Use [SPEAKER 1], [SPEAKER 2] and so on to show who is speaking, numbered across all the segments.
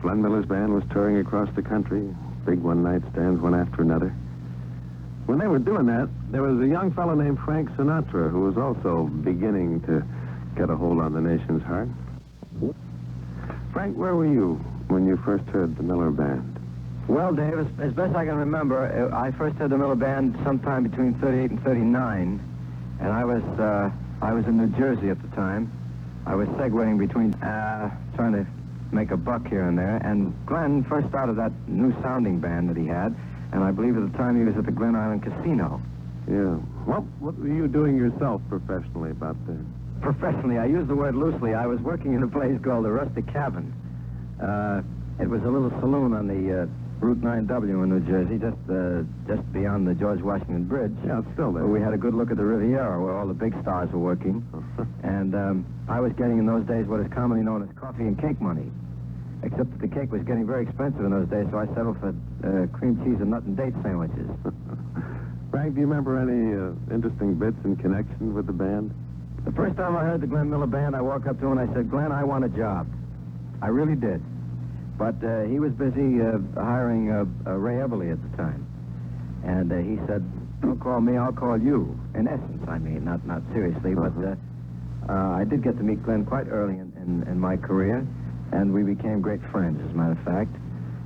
[SPEAKER 1] Glenn Miller's band was touring across the country, big one-night stands one after another. When they were doing that, there was a young fellow named Frank Sinatra who was also beginning to get a hold on the nation's heart. Frank, where were you when you first heard the Miller Band?
[SPEAKER 2] Well, Dave, as best I can remember, I first heard the Miller Band sometime between 38 and 39, and I was in New Jersey at the time. I was segueing between trying to make a buck here and there, and Glenn first started that new sounding band that he had, and I believe at the time he was at the Glen Island Casino.
[SPEAKER 1] Yeah. What were you doing yourself professionally about that?
[SPEAKER 2] Professionally, I use the word loosely. I was working in a place called the Rustic Cabin. It was a little saloon on the Route 9W in New Jersey, just beyond the George Washington Bridge.
[SPEAKER 1] Yeah, it's still there.
[SPEAKER 2] Where we had a good look at the Riviera, where all the big stars were working. And I was getting in those days what is commonly known as coffee and cake money. Except that the cake was getting very expensive in those days, so I settled for cream cheese and nut and date sandwiches.
[SPEAKER 1] Frank, do you remember any interesting bits in connection with the band?
[SPEAKER 2] The first time I heard the Glenn Miller Band, I walked up to him and I said, "Glenn, I want a job." I really did. But he was busy hiring Ray Everly at the time. And he said, "Don't call me, I'll call you." In essence, I mean, not seriously, but I did get to meet Glenn quite early in my career, and we became great friends, as a matter of fact.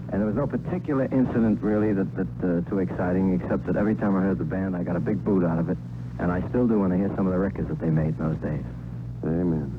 [SPEAKER 2] And there was no particular incident, really, that too exciting, except that every time I heard the band, I got a big boot out of it. And I still do when I hear some of the records that they made in those days.
[SPEAKER 1] Amen.